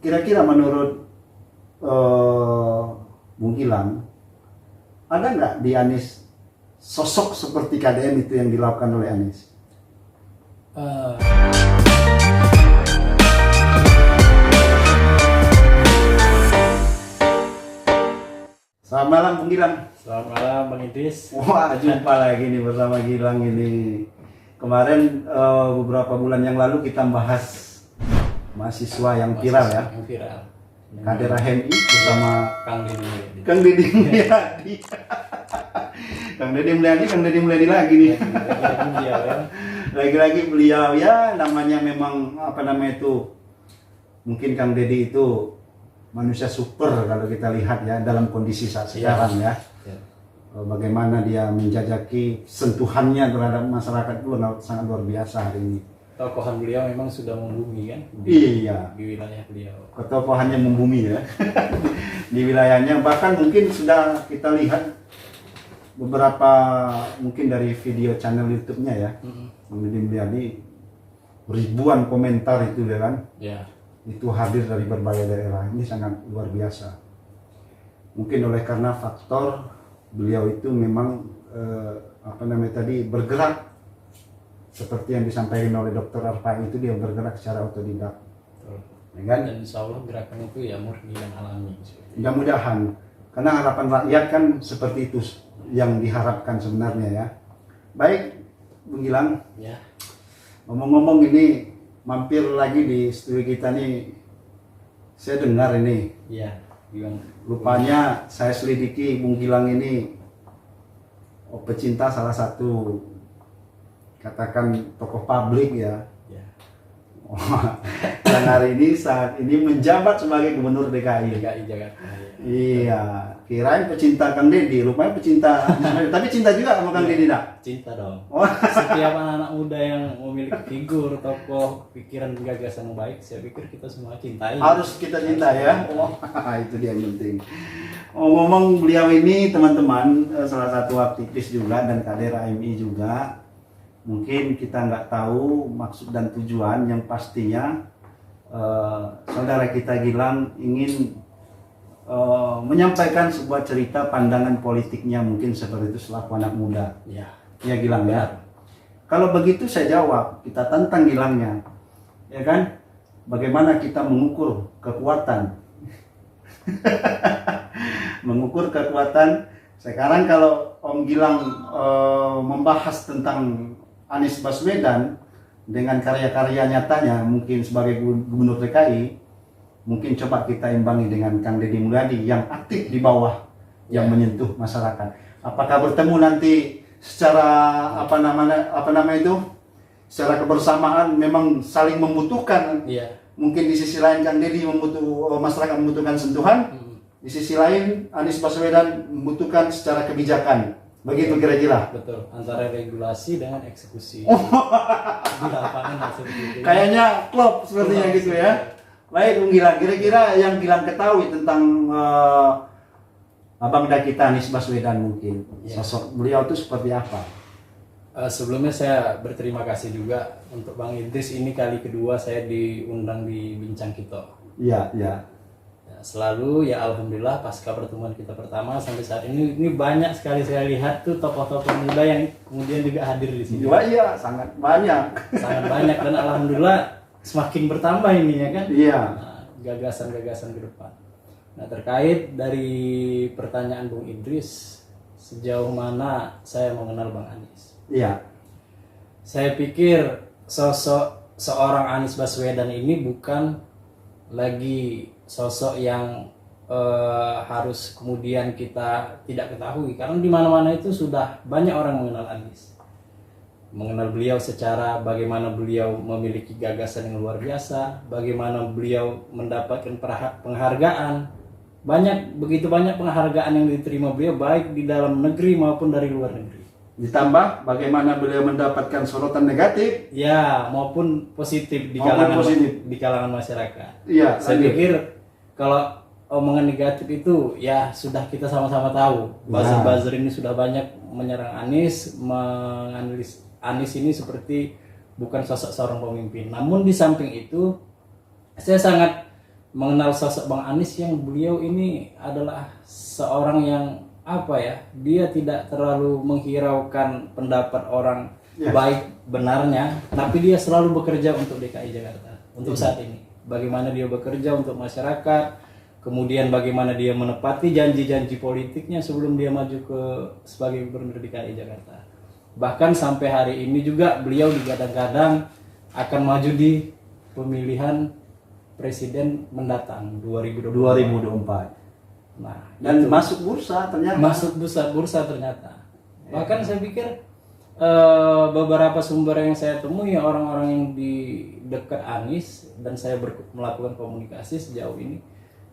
kira-kira menurut Bung Gilang, ada nggak di Anies sosok seperti KDM itu yang dilakukan oleh Anies? Selamat malam Bung Gilang. Selamat malam Bang Idris. Wah, jumpa lagi nih bersama Gilang ini. Kemarin beberapa bulan yang lalu kita bahas mahasiswa yang viral ya. Yang viral. Kader HMI bersama Kang Deddy Mulyadi. Kang Deddy Mulyadi. Kang Deddy Mulyadi lagi nih. Lagi-lagi beliau ya, namanya memang itu, mungkin Kang Deddy itu manusia super kalau kita lihat ya dalam kondisi saat sekarang ya. Bagaimana dia menjajaki sentuhannya terhadap masyarakat itu sangat luar biasa hari ini. Tokohan beliau memang sudah membumi kan di wilayah beliau. Ketokohannya membumi ya di wilayahnya. Bahkan mungkin sudah kita lihat beberapa mungkin dari video channel YouTube-nya ya. Deddy Mulyadi, ribuan komentar itu ya kan. Ya. Itu hadir dari berbagai daerah. Ini sangat luar biasa. Mungkin oleh karena faktor beliau itu memang bergerak seperti yang disampaikan oleh Dr. Arfai, itu dia bergerak secara otodidak. Ya kan? Dan insya Allah gerakan itu ya murni dan alami. Mudah-mudahan, karena harapan rakyat kan seperti itu yang diharapkan sebenarnya ya. Baik, Bung Gilang. Ya. Ngomong-ngomong ini, mampir lagi di studio kita nih, saya dengar ini. Iya. Rupanya saya selidiki Bung Gilang ini pecinta salah satu katakan tokoh publik ya. Ya. Dan hari ini saat ini menjabat sebagai Gubernur DKI. DKI Jakarta. Ya. Iya, kirain pecinta Kang Deddy, rupanya pecinta. Tapi cinta juga sama Kang Deddy nak? Cinta dong. Setiap anak-anak muda yang memiliki figur, tokoh, pikiran, gagasan yang baik, saya pikir kita semua cintai. Harus kita cinta ya. Itu dia yang penting. Ngomong beliau ini teman-teman salah satu aktivis juga dan kader AMI juga. Mungkin kita nggak tahu maksud dan tujuan, yang pastinya saudara kita Gilang ingin menyampaikan sebuah cerita pandangan politiknya mungkin seperti itu selaku anak muda. Ya. Ya Gilang ya. Kalau begitu saya jawab, kita tantang Gilangnya, ya kan? Bagaimana kita mengukur kekuatan? Mengukur kekuatan. Sekarang kalau Om Gilang membahas tentang Anies Baswedan dengan karya-karya nyatanya mungkin sebagai Gubernur DKI, mungkin coba kita imbangi dengan Kang Deddy Mulyadi yang aktif di bawah, yang menyentuh masyarakat. Apakah bertemu nanti secara secara kebersamaan memang saling membutuhkan? Mungkin di sisi lain Kang Deddy masyarakat membutuhkan sentuhan, di sisi lain Anies Baswedan membutuhkan secara kebijakan. Begitu kira-kira. Betul, antara regulasi dengan eksekusi di lapangan seperti itu. Kayaknya klop sepertinya gitu ya. Baik Bung Gilang, kira-kira yang Gilang ketahui tentang Abang kita Anies Baswedan mungkin, sosok beliau itu seperti apa? Sebelumnya saya berterima kasih juga untuk Bang Idris, ini kali kedua saya diundang di Bincang Kito. Iya. Selalu ya alhamdulillah pasca pertemuan kita pertama sampai saat ini banyak sekali saya lihat tuh tokoh-tokoh muda yang kemudian juga hadir di sini. Iya, sangat banyak. Sangat banyak dan alhamdulillah semakin bertambah ini ya kan. Iya. Gagasan-gagasan ke depan. Nah, terkait dari pertanyaan Bung Idris, sejauh mana saya mengenal Bang Anies? Iya. Saya pikir sosok seorang Anies Baswedan ini bukan lagi sosok yang harus kemudian kita tidak ketahui, karena di mana-mana itu sudah banyak orang mengenal Anies, mengenal beliau secara bagaimana beliau memiliki gagasan yang luar biasa, bagaimana beliau mendapatkan penghargaan, begitu banyak penghargaan yang diterima beliau baik di dalam negeri maupun dari luar negeri. Ditambah bagaimana beliau mendapatkan sorotan negatif, ya maupun positif di kalangan masyarakat. Iya. Saya pikir kalau omongan negatif itu ya sudah kita sama-sama tahu. Buzzer-buzzer ini sudah banyak menyerang Anies, menganalisis Anies ini seperti bukan sosok seorang pemimpin. Namun di samping itu saya sangat mengenal sosok Bang Anies yang beliau ini adalah seorang yang apa ya, dia tidak terlalu menghiraukan pendapat orang Ya. baik benarnya, tapi dia selalu bekerja untuk DKI Jakarta untuk saat ini. Bagaimana dia bekerja untuk masyarakat, kemudian bagaimana dia menepati janji-janji politiknya sebelum dia maju sebagai gubernur DKI Jakarta. Bahkan sampai hari ini juga beliau digadang-gadang akan maju di pemilihan presiden mendatang 2024. 2024. Nah, Dan itu. masuk bursa ternyata. Masuk bursa ternyata. Bahkan saya pikir beberapa sumber yang saya temui orang-orang yang di dekat Anies dan saya melakukan komunikasi sejauh ini,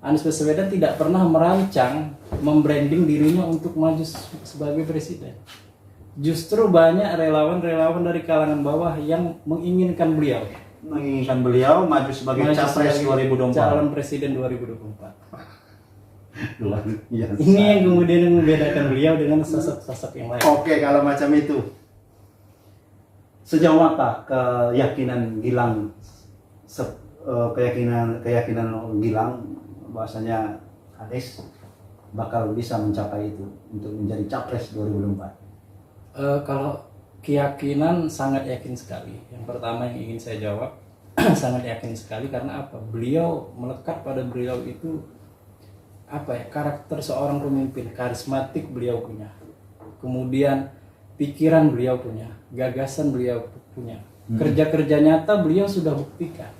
Anies Baswedan tidak pernah merancang membranding dirinya untuk maju sebagai presiden. Justru banyak relawan-relawan dari kalangan bawah yang menginginkan beliau maju sebagai capres 2024. calon presiden 2024. Luar biasa. Ini yang kemudian membedakan beliau dengan sosok-sosok yang lain. Oke, kalau macam itu, sejauh apa keyakinan Gilang, keyakinan Gilang bahwasanya Anies bakal bisa mencapai itu untuk menjadi capres 2024? Kalau keyakinan sangat yakin sekali. Yang pertama yang ingin saya jawab sangat yakin sekali karena apa? Beliau melekat pada beliau itu apa ya? Karakter seorang pemimpin, karismatik beliau punya. Kemudian pikiran beliau punya, gagasan beliau punya. Kerja-kerja nyata beliau sudah buktikan.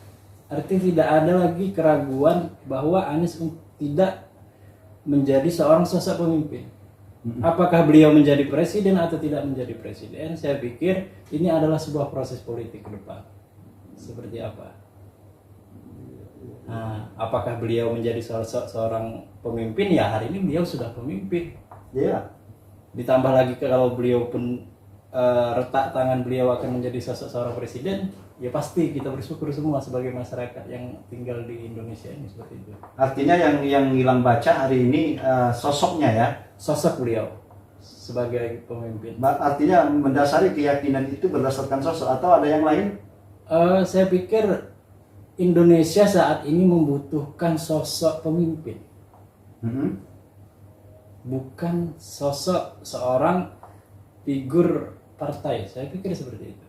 Artinya tidak ada lagi keraguan bahwa Anies tidak menjadi seorang sosok pemimpin. Apakah beliau menjadi presiden atau tidak menjadi presiden, saya pikir ini adalah sebuah proses politik ke depan. Seperti apa? Nah, apakah beliau menjadi seorang pemimpin? Ya hari ini beliau sudah pemimpin. Iya. Ditambah lagi kalau beliau pun retak tangan beliau akan menjadi sosok seorang presiden, ya pasti kita bersyukur semua sebagai masyarakat yang tinggal di Indonesia ini seperti itu. Artinya yang Gilang baca hari ini sosoknya ya. Sosok beliau sebagai pemimpin. Artinya mendasari keyakinan itu berdasarkan sosok atau ada yang lain? Saya pikir Indonesia saat ini membutuhkan sosok pemimpin, bukan sosok seorang figur partai. Saya pikir seperti itu.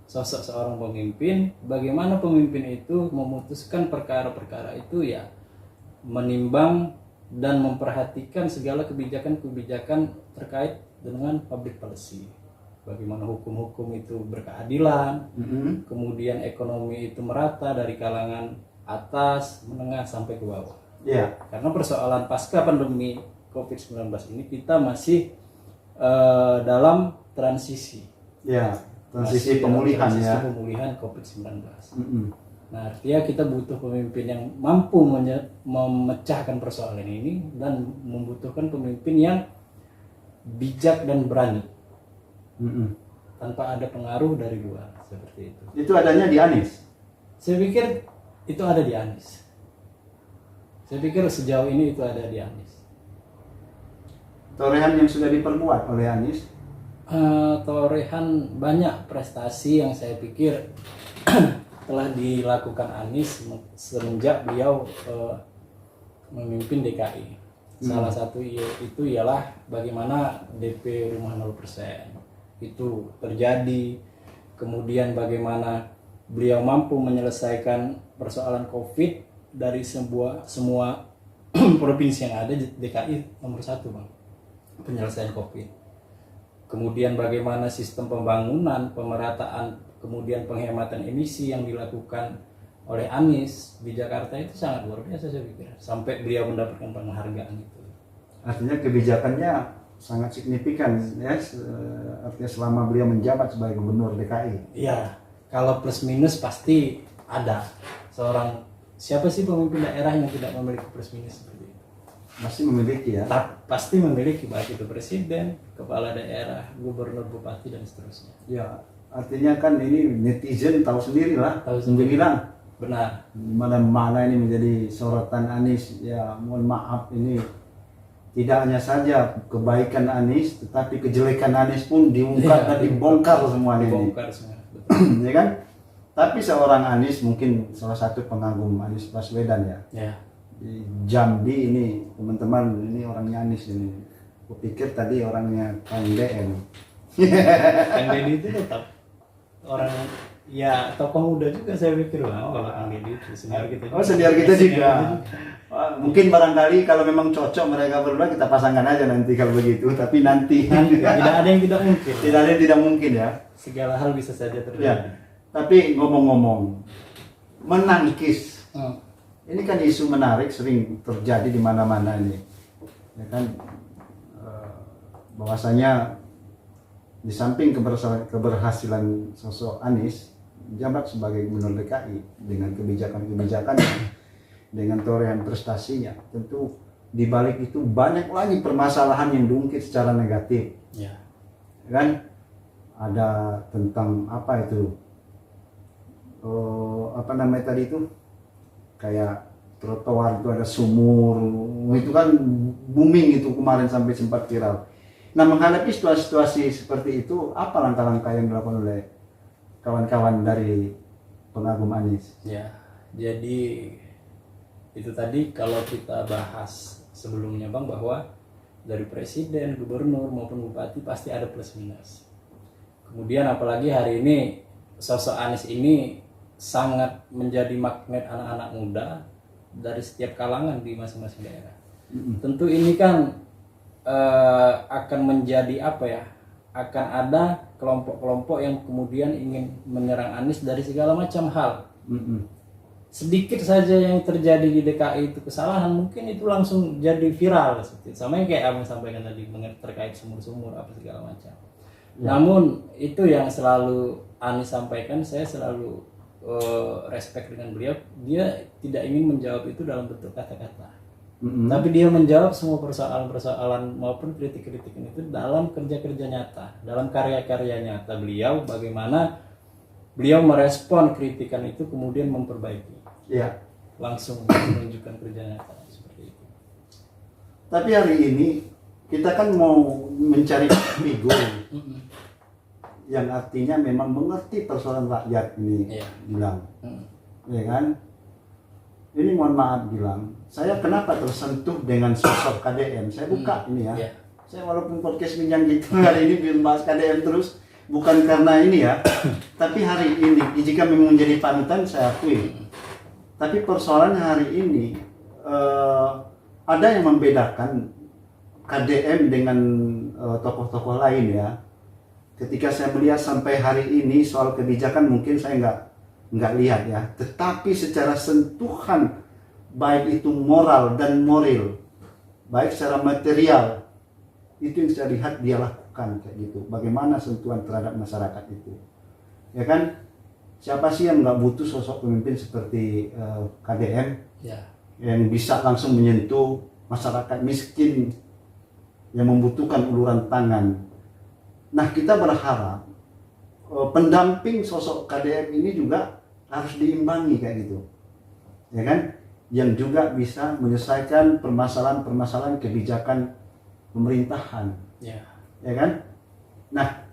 Sosok seorang pemimpin, bagaimana pemimpin itu memutuskan perkara-perkara itu ya menimbang dan memperhatikan segala kebijakan-kebijakan terkait dengan public policy. Bagaimana hukum-hukum itu berkeadilan, kemudian ekonomi itu merata dari kalangan atas, menengah sampai ke bawah. Iya. Karena persoalan pasca pandemi COVID-19 ini kita masih dalam transisi. Ya, transisi Masih dalam pemulihan transisi ya. pemulihan COVID-19. Nah, artinya kita butuh pemimpin yang mampu memecahkan persoalan ini dan membutuhkan pemimpin yang bijak dan berani. Tanpa ada pengaruh dari luar seperti itu. Itu adanya di Anies. Saya pikir itu ada di Anies. Saya pikir sejauh ini itu ada di Anies. Torehan yang sudah diperbuat oleh Anies. Torehan banyak prestasi yang saya pikir telah dilakukan Anies semenjak beliau memimpin DKI. Salah satu itu ialah bagaimana DP rumah 0% itu terjadi, kemudian bagaimana beliau mampu menyelesaikan persoalan COVID dari semua provinsi yang ada. DKI nomor 1 bang, penyelesaian COVID. Kemudian bagaimana sistem pembangunan, pemerataan, kemudian penghematan emisi yang dilakukan oleh Anies di Jakarta itu sangat luar biasa saya pikir. Sampai beliau mendapatkan penghargaan itu. Artinya kebijakannya sangat signifikan ya, artinya selama beliau menjabat sebagai gubernur DKI. Iya, kalau plus minus pasti ada. Siapa sih pemimpin daerah yang tidak memiliki plus minus seperti itu? Masih memiliki ya. Pasti memiliki, baik itu presiden, kepala daerah, gubernur, bupati dan seterusnya. Ya, artinya kan ini netizen tahu sendiri lah. Tahu sendiri. Bilang Benar. mana ini menjadi sorotan Anies. Ya, mohon maaf ini tidak hanya saja kebaikan Anies, tetapi kejelekan Anies pun diungkap dan dibongkar semuanya ini. Dibongkar semua. Betul. Ya kan? Tapi seorang Anies, mungkin salah satu pengagum Anies Baswedan ya. Ya. Di Jambi ini teman-teman, ini orangnya Anies ini. Kupikir tadi orangnya Kang DM. Kang Deddy itu tetap orang ya tokoh muda juga saya pikir bang. Kalau Kang Deddy itu senior kita juga. Oh, senior kita juga. Mungkin barangkali kalau memang cocok mereka berdua, kita pasangkan aja nanti kalau begitu. Tapi nanti Tidak ada yang tidak mungkin. tidak ada yang tidak mungkin ya. Segala hal bisa saja terjadi. Ya. Tapi ngomong-ngomong, menangkis. Hmm. Ini kan isu menarik, sering terjadi di mana-mana ini. Ya kan, bahwasanya di samping keberhasilan sosok Anies menjabat sebagai gubernur DKI dengan kebijakan-kebijakan, dengan torehan prestasinya, tentu di balik itu banyak lagi permasalahan yang diungkit secara negatif. Ya. Kan ada tentang apa itu, apa namanya tadi itu, kayak trotoar itu ada sumur, itu kan booming itu kemarin sampai sempat viral. Nah, menghadapi situasi seperti itu, apa langkah-langkah yang dilakukan oleh kawan-kawan dari pengagum Anies? Ya, jadi itu tadi kalau kita bahas sebelumnya bang, bahwa dari presiden, gubernur maupun bupati pasti ada plus minus. Kemudian apalagi hari ini sosok Anies ini sangat menjadi magnet anak-anak muda dari setiap kalangan di masing-masing daerah. Tentu ini kan akan menjadi apa ya? Akan ada kelompok-kelompok yang kemudian ingin menyerang Anies dari segala macam hal. Sedikit saja yang terjadi di DKI itu kesalahan, mungkin itu langsung jadi viral, sama yang kayak Abang sampaikan tadi terkait sumur-sumur apa segala macam. Ya. Namun itu yang selalu Anies sampaikan, saya selalu respect dengan beliau. Dia tidak ingin menjawab itu dalam bentuk kata-kata, tapi dia menjawab semua persoalan-persoalan maupun kritik-kritik itu dalam kerja-kerja nyata, dalam karya-karya nyata beliau. Bagaimana beliau merespon kritikan itu kemudian memperbaiki. Ya, langsung menunjukkan kerja nyata seperti itu. Tapi hari ini kita kan mau mencari figur yang artinya memang mengerti persoalan rakyat ini, bilang, ya kan? Ini mohon maaf bilang, saya kenapa tersentuh dengan sosok KDM? Saya buka ini ya. Saya walaupun podcast minjang gitu hari ini bahas KDM terus, bukan karena ini ya, tapi hari ini jika memang menjadi panutan saya akui. Tapi persoalannya hari ini ada yang membedakan KDM dengan tokoh-tokoh lain ya. Ketika saya melihat sampai hari ini soal kebijakan mungkin saya nggak lihat ya, tetapi secara sentuhan baik itu moral dan moral, baik secara material, itu yang saya lihat dia lakukan kayak gitu. Bagaimana sentuhan terhadap masyarakat itu, ya kan? Siapa sih yang nggak butuh sosok pemimpin seperti KDM yang bisa langsung menyentuh masyarakat miskin yang membutuhkan uluran tangan. Nah, kita berharap pendamping sosok KDM ini juga harus diimbangi kayak gitu, ya kan? Yang juga bisa menyelesaikan permasalahan-permasalahan kebijakan pemerintahan, ya kan? Nah,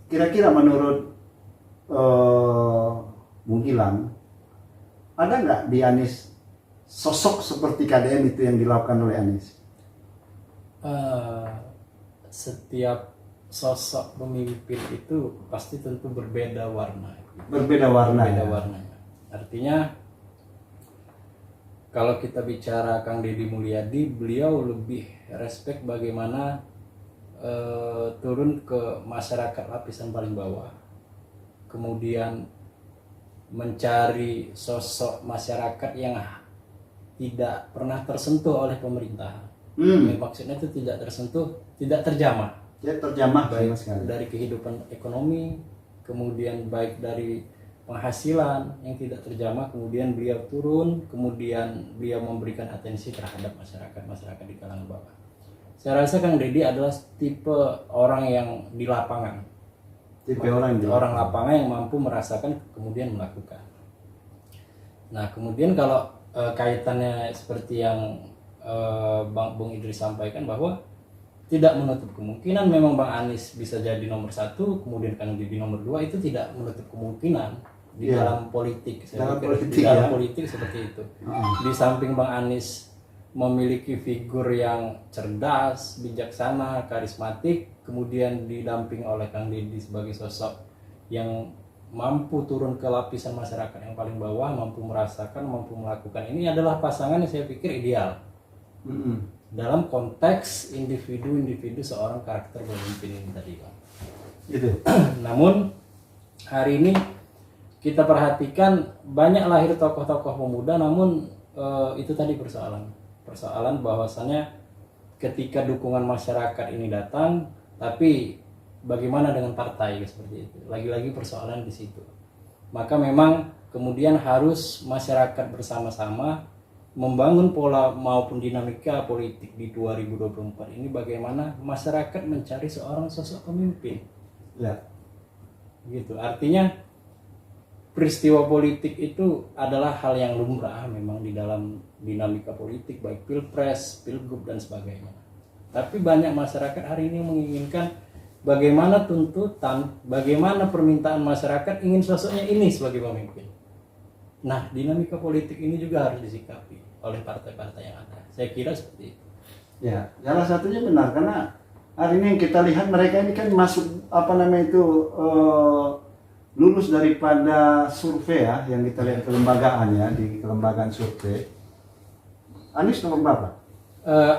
kira-kira menurut Bung Gilang, ada nggak di Anies sosok seperti KDM itu yang dilakukan oleh Anies? Setiap sosok pemimpin itu pasti tentu berbeda warna. Berbeda warna. Warnanya. Artinya kalau kita bicara Kang Deddy Mulyadi, beliau lebih respect bagaimana turun ke masyarakat lapisan paling bawah, kemudian mencari sosok masyarakat yang tidak pernah tersentuh oleh pemerintahan. Maksudnya itu tidak tersentuh, tidak terjamah. Ya, terjamah baik dari kehidupan ekonomi, kemudian baik dari penghasilan yang tidak terjamah, kemudian beliau turun, kemudian beliau memberikan atensi terhadap masyarakat di kalangan bawah. Saya rasa Kang Deddy adalah tipe orang yang di lapangan, orang lapangan yang mampu merasakan kemudian melakukan. Nah, kemudian kalau kaitannya seperti yang Bung Idris sampaikan, bahwa tidak menutup kemungkinan memang Bang Anies bisa jadi nomor 1, kemudian Kang Deddy nomor 2, itu tidak menutup kemungkinan. di Iya. dalam politik. Saya Dalam pikir politik, di dalam ya. politik seperti itu. Heeh. Di samping Bang Anies memiliki figur yang cerdas, bijaksana, karismatik, kemudian didamping oleh Kang Deddy sebagai sosok yang mampu turun ke lapisan masyarakat yang paling bawah, mampu merasakan, mampu melakukan. Ini adalah pasangan yang saya pikir ideal Mm-mm. dalam konteks individu-individu seorang karakter pemimpin ini tadi, Bang. Gitu. Namun hari ini kita perhatikan banyak lahir tokoh-tokoh pemuda, namun itu tadi persoalan bahwasannya ketika dukungan masyarakat ini datang, tapi bagaimana dengan partai seperti itu? Lagi-lagi persoalan di situ. Maka memang kemudian harus masyarakat bersama-sama membangun pola maupun dinamika politik di 2024 ini, bagaimana masyarakat mencari seorang sosok pemimpin. Ya. Gitu. Artinya peristiwa politik itu adalah hal yang lumrah memang di dalam dinamika politik, baik pilpres, pilgub dan sebagainya. Tapi banyak masyarakat hari ini menginginkan bagaimana tuntutan, bagaimana permintaan masyarakat ingin sosoknya ini sebagai pemimpin. Nah, dinamika politik ini juga harus disikapi oleh partai-partai yang ada. Saya kira seperti itu. Ya, salah satunya benar karena hari ini yang kita lihat mereka ini kan masuk lulus daripada survei ya, yang kita lihat kelembagaan ya, di kelembagaan survei. Anies nomor berapa?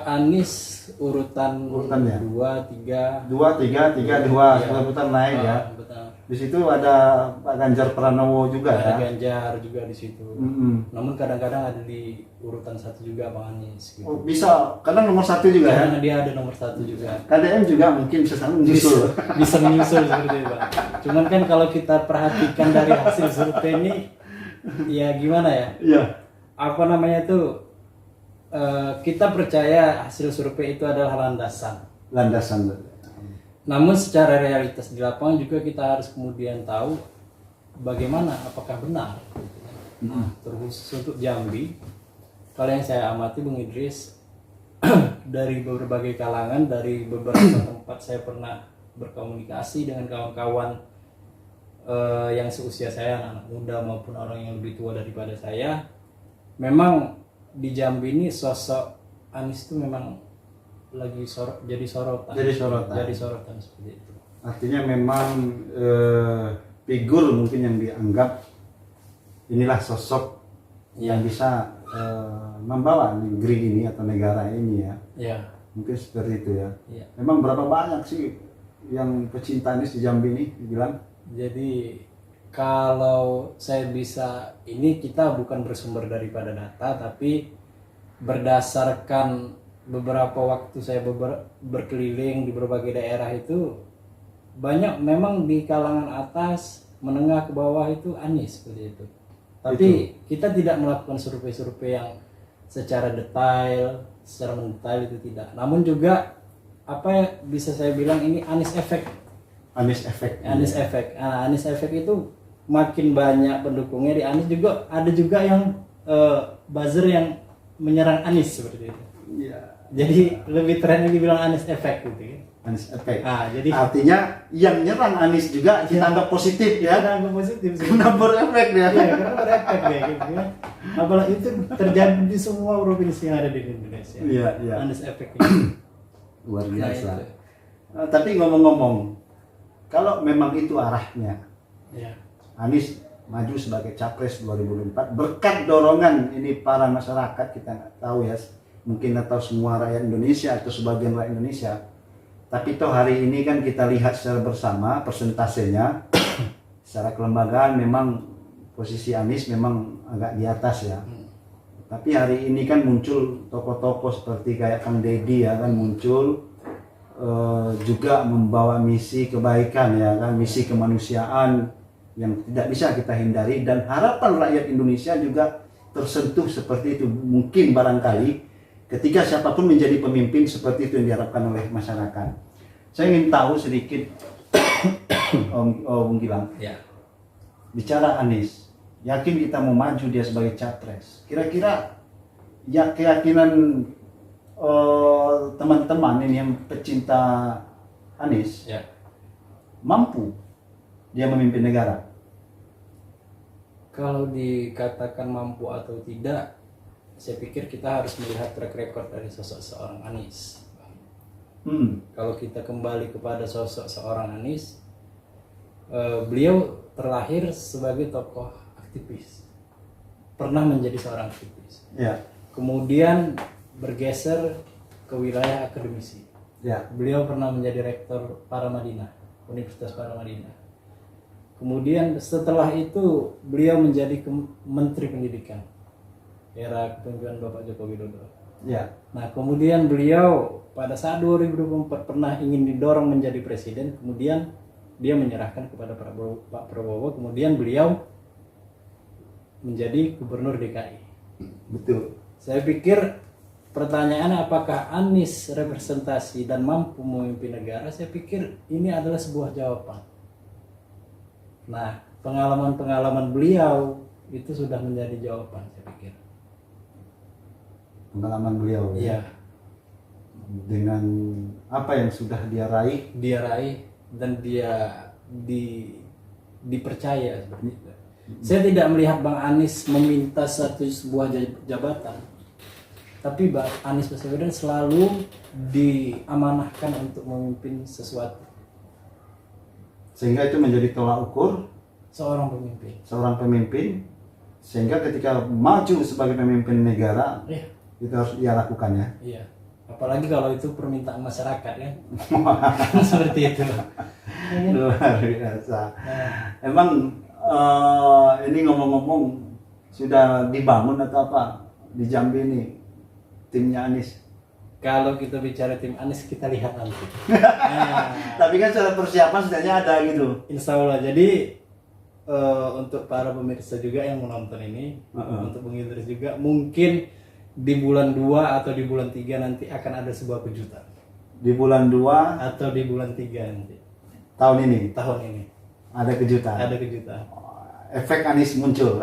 Anies urutannya 2, 3, 2, 3, 3, 2, Iya. urutan naik ya. Betul. Di situ ada Pak Ganjar Pranowo juga Ada ya. Ganjar juga di situ. Mm-mm. Namun kadang-kadang ada di urutan 1 juga Bang Anies gitu. Oh, bisa, kadang nomor 1 juga ya. Karena dia ada nomor 1 juga. KDM juga mungkin bisa menyusul. Bisa menyusul seperti itu, Bang. Cuman kan kalau kita perhatikan dari hasil survei ini, ya gimana ya? Iya. Apa namanya tuh? Kita percaya hasil survei itu adalah landasan. Landasan. Namun secara realitas di lapangan juga kita harus kemudian tahu bagaimana, apakah benar. Nah, terkhusus untuk Jambi, kalau yang saya amati Bung Idris, dari berbagai kalangan, dari beberapa tempat saya pernah berkomunikasi dengan kawan-kawan yang seusia saya, anak muda maupun orang yang lebih tua daripada saya, memang di Jambi ini sosok Anies itu memang lagi jadi sorotan. Jadi sorotan seperti itu. Artinya memang figur mungkin yang dianggap inilah sosok yang bisa membawa negeri ini atau negara ini ya. Ya. Mungkin seperti itu ya. Ya. Memang berapa banyak sih yang pecinta Anies di Jambi ini dibilang? Jadi kalau saya bisa, ini kita bukan bersumber daripada data, tapi berdasarkan beberapa waktu saya berkeliling di berbagai daerah itu, banyak memang di kalangan atas, menengah ke bawah itu Anies seperti itu. Tapi kita tidak melakukan survei-survei yang secara mendetail itu tidak. Namun juga apa yang bisa saya bilang ini Anies efek. Anies efek. Anies efek. Nah, Anies efek itu makin banyak pendukungnya di Anies, juga ada juga yang buzzer yang menyerang Anies seperti itu. Iya. Jadi lebih keren lagi bilang Anies efek gitu ya. Anies efek. Jadi Artinya yang nyerang Anies juga dianggap positif ya. ada yang positif sih. Karena berefek dia. Iya, karena berefek ya gitu ya. Apalagi itu terjadi di semua provinsi yang ada di Indonesia. Iya, iya. Anies efek ini. Luar Nah, biasa. itu. Tapi ngomong-ngomong, kalau memang itu arahnya, Ya. Anies maju sebagai capres 2024 berkat dorongan ini para masyarakat, kita nggak tahu ya, mungkin atau semua rakyat Indonesia atau sebagian rakyat Indonesia. Tapi toh hari ini kan kita lihat secara bersama persentasenya secara kelembagaan memang posisi Anies memang agak di atas ya. Tapi hari ini kan muncul tokoh-tokoh seperti kayak Kang Deddy ya kan muncul juga membawa misi kebaikan ya kan, misi kemanusiaan yang tidak bisa kita hindari, dan harapan rakyat Indonesia juga tersentuh seperti itu. Mungkin barangkali ketika siapapun menjadi pemimpin seperti itu yang diharapkan oleh masyarakat. Saya ingin tahu sedikit Om Gilang, Ya. bicara Anies, yakin kita mau maju dia sebagai capres. Kira-kira ya keyakinan teman-teman ini yang pecinta Anies Ya. mampu dia memimpin negara? Kalau dikatakan mampu atau tidak, saya pikir kita harus melihat track record dari sosok seorang Anies. Kalau kita kembali kepada sosok seorang Anies, beliau terlahir sebagai tokoh aktivis, pernah menjadi seorang aktivis. Ya. Kemudian bergeser ke wilayah akademisi. Ya. Beliau pernah menjadi rektor Paramadina, Universitas Paramadina. Kemudian setelah itu beliau menjadi Menteri Pendidikan era kepemimpinan Bapak Joko Widodo. Ya. Nah, kemudian beliau pada saat 2024 pernah ingin didorong menjadi presiden, kemudian dia menyerahkan kepada Pak Prabowo, kemudian beliau menjadi gubernur DKI. Betul. Saya pikir pertanyaannya apakah Anies representasi dan mampu memimpin negara, saya pikir ini adalah sebuah jawaban. Nah, pengalaman-pengalaman beliau itu sudah menjadi jawaban, saya pikir. Pengalaman beliau Iya. Dengan apa yang sudah dia raih, dan dia dipercaya seperti itu. Saya tidak melihat Bang Anies meminta sebuah jabatan, tapi Bang Anies Baswedan selalu diamanahkan untuk memimpin sesuatu. sehingga itu menjadi tolak ukur Seorang pemimpin, sehingga ketika maju sebagai pemimpin negara, Iya. itu harus dia lakukan ya. Iya. Apalagi kalau itu permintaan masyarakat kan. Seperti itu. Luar biasa. Nah, Emang ini ngomong-ngomong sudah dibangun atau apa di Jambi ini timnya Anies? kalau kita bicara tim Anies kita lihat nanti. Nah, Tapi kan secara persiapan setidaknya ada gitu. Insya Allah. Jadi untuk para pemirsa juga yang menonton ini, untuk Bung Idris juga, mungkin di bulan 2 atau di bulan 3 nanti akan ada sebuah kejutan. Di bulan 2 Atau di bulan 3 nanti. tahun ini ada kejutan. Ada kejutan. Efek Anies muncul.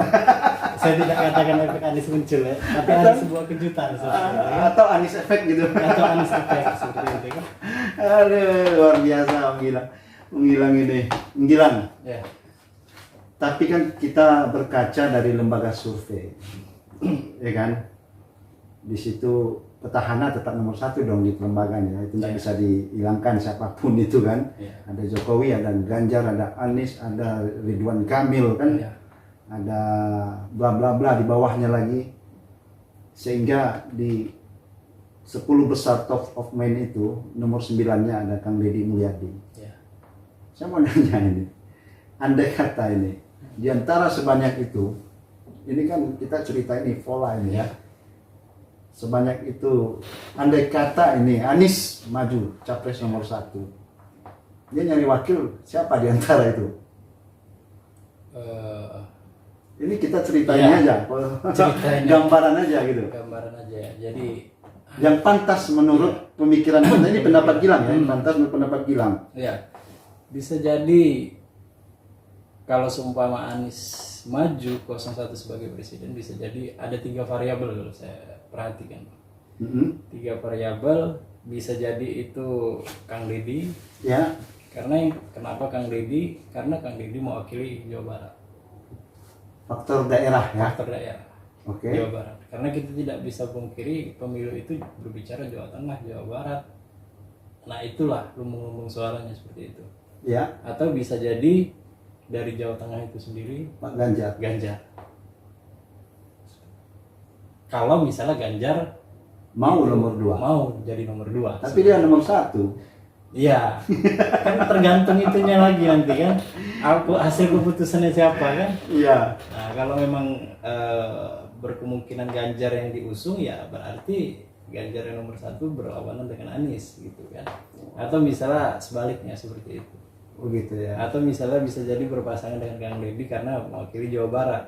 Saya tidak katakan efek Anies muncul ya, tapi ada sebuah kejutan seperti itu, ya. Atau Anies efek gitu. Atau Anies efek seperti itu kan. Aduh, luar biasa menghilang ini. Menghilang. Ya. Tapi kan kita berkaca dari lembaga survei. Ya kan? Di situ petahana tetap nomor 1 dong di kelembaganya. Itu tidak Ya. bisa dihilangkan siapapun itu kan. Ya. Ada Jokowi, ada Ganjar, ada Anies, ada Ridwan Kamil kan. Ya. Ada bla bla bla di bawahnya lagi, sehingga di 10 besar top of mind itu nomor 9-nya ada Kang Deddy Mulyadi. Ya. Saya mau nanya ini, andai kata ini di antara sebanyak itu, ini kan kita cerita ini pola ini ya, sebanyak itu, andai kata ini Anies maju capres nomor 1, dia nyari wakil siapa di antara itu? Ini kita ceritain Ya, aja, ceritain. gambaran aja gitu. Gambaran aja ya. Jadi Yang pantas menurut pemikiran kita, ini pendapat Gilang ya, pantas menurut pendapat Gilang. ya bisa jadi kalau seumpama Anies maju 01 sebagai presiden, bisa jadi ada 3 variabel kalau saya perhatikan. 3 variabel, bisa jadi itu Kang Deddy. Ya, Kenapa Kang Deddy? Karena Kang Deddy mewakili Jawa Barat. faktor daerah ya. Faktor daerah. Oke. Jawa Barat. Karena kita tidak bisa pungkiri pemilu itu berbicara Jawa Tengah, Jawa Barat. Nah itulah lumbung-lumbung suaranya seperti itu. Ya, Atau bisa jadi dari Jawa Tengah itu sendiri Pak Ganjar. Ganjar. Kalau misalnya Ganjar Mau itu nomor 2. mau jadi nomor 2. Tapi dia nomor 1. Iya, kan tergantung itunya lagi nanti kan. Hasil keputusannya siapa kan? Iya. Nah kalau memang berkemungkinan Ganjar yang diusung, ya berarti Ganjar yang nomor 1 berlawanan dengan Anies gitu kan. Atau misalnya sebaliknya seperti itu. Oh gitu ya. Atau misalnya bisa jadi berpasangan dengan Kang Deddy karena mewakili Jawa Barat.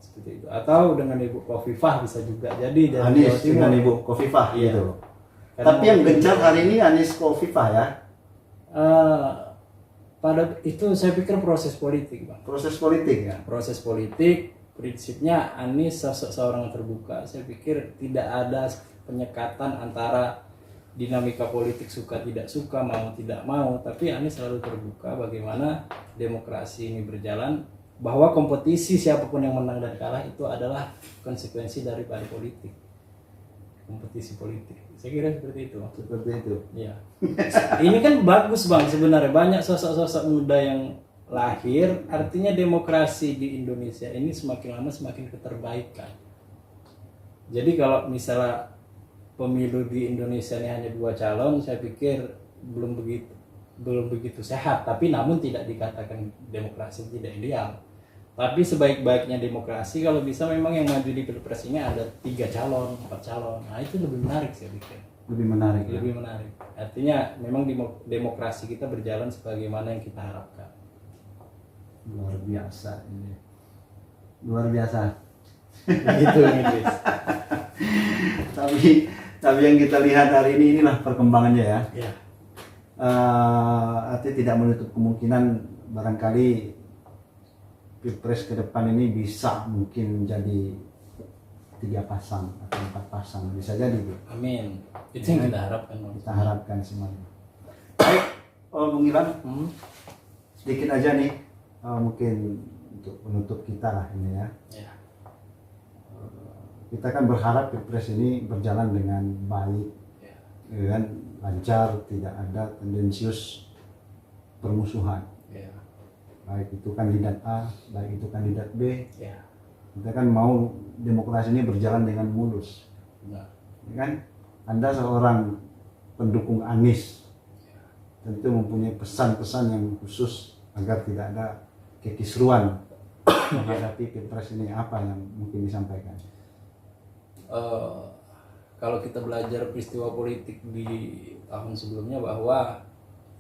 Seperti itu. Atau dengan Ibu Khofifah bisa juga jadi dari Anies Jawa Timur. dengan Ibu Khofifah Iya. gitu. Karena Tapi yang mewakili gencar Jawa hari ini Anies Khofifah ya. pada itu saya pikir proses politik, Bang. Proses politik ya. Proses politik, prinsipnya Anies sosok seorang terbuka. Saya pikir tidak ada penyekatan antara dinamika politik suka tidak suka, mau tidak mau, tapi Anies selalu terbuka bagaimana demokrasi ini berjalan. bahwa kompetisi siapapun yang menang dan kalah itu adalah konsekuensi daripada politik, kompetisi politik. Saya kira seperti itu. Seperti itu. Ya. Ini kan bagus Bang sebenarnya, banyak sosok-sosok muda yang lahir, artinya demokrasi di Indonesia ini semakin lama semakin keterbaikan. Jadi kalau misalnya pemilu di Indonesia ini hanya 2 calon, saya pikir belum begitu sehat, tapi namun tidak dikatakan demokrasi tidak ideal. Tapi sebaik-baiknya demokrasi kalau bisa memang yang maju di Pilpres ini ada 3 calon, 4 calon. Nah itu lebih menarik saya pikir. Lebih menarik. Lebih menarik. Artinya memang demokrasi kita berjalan sebagaimana yang kita harapkan. Luar biasa ini. Luar biasa. Begitu Idris. Tapi yang kita lihat hari ini inilah perkembangannya ya. Ya. Artinya tidak menutup kemungkinan barangkali Pilpres ke depan ini bisa mungkin jadi 3 pasang atau 4 pasang, bisa jadi. Amin. Itu yang kita harapkan. Kita harapkan semuanya. Baik, Bung Ilan, sedikit aja nih mungkin untuk penutup kita lah ini ya. Ya. Kita kan berharap Pilpres ini berjalan dengan baik, ya kan, lancar, tidak ada tendensius permusuhan. Ya. Baik itu kandidat A, baik itu kandidat B. Ya. Kita kan mau demokrasi ini berjalan dengan mulus. Benar. Ya kan? Anda seorang pendukung Anies, tentu mempunyai pesan-pesan yang khusus agar tidak ada kekisruan menghadapi Pilpres ini. Apa yang mungkin disampaikan? Kalau kita belajar peristiwa politik di tahun sebelumnya, bahwa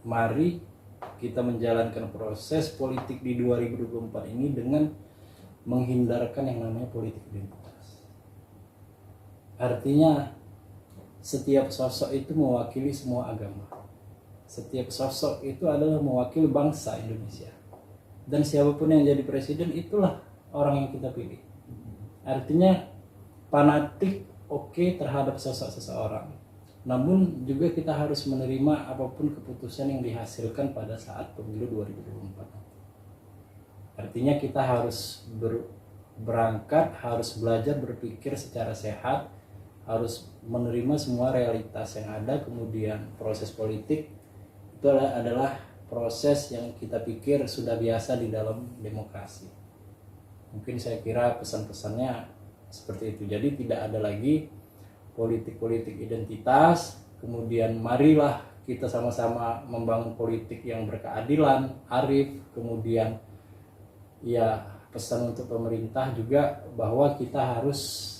mari kita menjalankan proses politik di 2024 ini dengan menghindarkan yang namanya politik identitas. Artinya setiap sosok itu mewakili semua agama. Setiap sosok itu adalah mewakili bangsa Indonesia. Dan siapapun yang jadi presiden itulah orang yang kita pilih. Artinya fanatik oke terhadap sosok seseorang, namun juga kita harus menerima apapun keputusan yang dihasilkan pada saat pemilu 2024. Artinya kita harus berangkat, harus belajar berpikir secara sehat, harus menerima semua realitas yang ada. Kemudian proses politik itu adalah proses yang kita pikir sudah biasa di dalam demokrasi. Mungkin saya kira pesan-pesannya seperti itu. Jadi tidak ada lagi politik-politik identitas. Kemudian marilah kita sama-sama membangun politik yang berkeadilan, arif. Kemudian ya pesan untuk pemerintah juga bahwa kita harus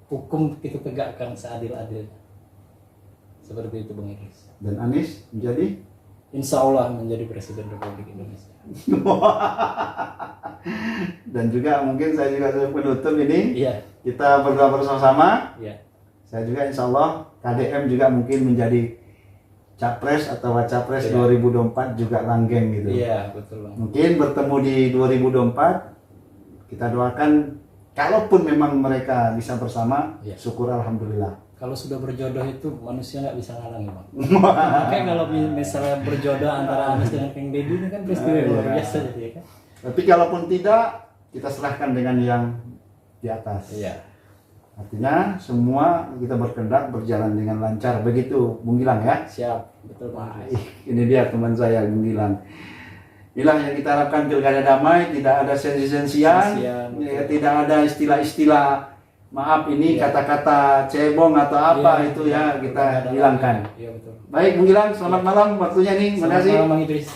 hukum kita tegakkan seadil-adilnya. Seperti itu Bang Idris. Dan Anies menjadi? Insya Allah menjadi Presiden Republik Indonesia. Dan juga mungkin saya juga penutup ini. Iya. Kita berdoa bersama-sama. Iya. Saya juga insya Allah KDM juga mungkin menjadi capres atau wacapres 2024 juga langgeng gitu. Iya, betul Bang. Mungkin bertemu di 2024. Kita doakan kalaupun memang mereka bisa bersama, syukur alhamdulillah. Kalau sudah berjodoh itu manusia nggak bisa ngalangi Bang. Makanya kalau misalnya berjodoh antara Anies dengan Kang Deddy ini kan peristiwa yang luar biasa jadi ya kan. Tapi kalaupun tidak, kita serahkan dengan yang di atas. Iya. Artinya semua kita berkehendak berjalan dengan lancar. Begitu Bung Gilang ya. Siap, betul Bang. Ini dia teman saya Bung Gilang. Inilah yang kita harapkan, pilkada damai, tidak ada sensi-sensian, ya, tidak ada istilah-istilah maaf ini kata-kata cebong atau apa itu ya kita hilangkan. Iya betul. Baik Bung Gilang, selamat malam waktunya nih. Terima kasih. Selamat malam Bang Idris.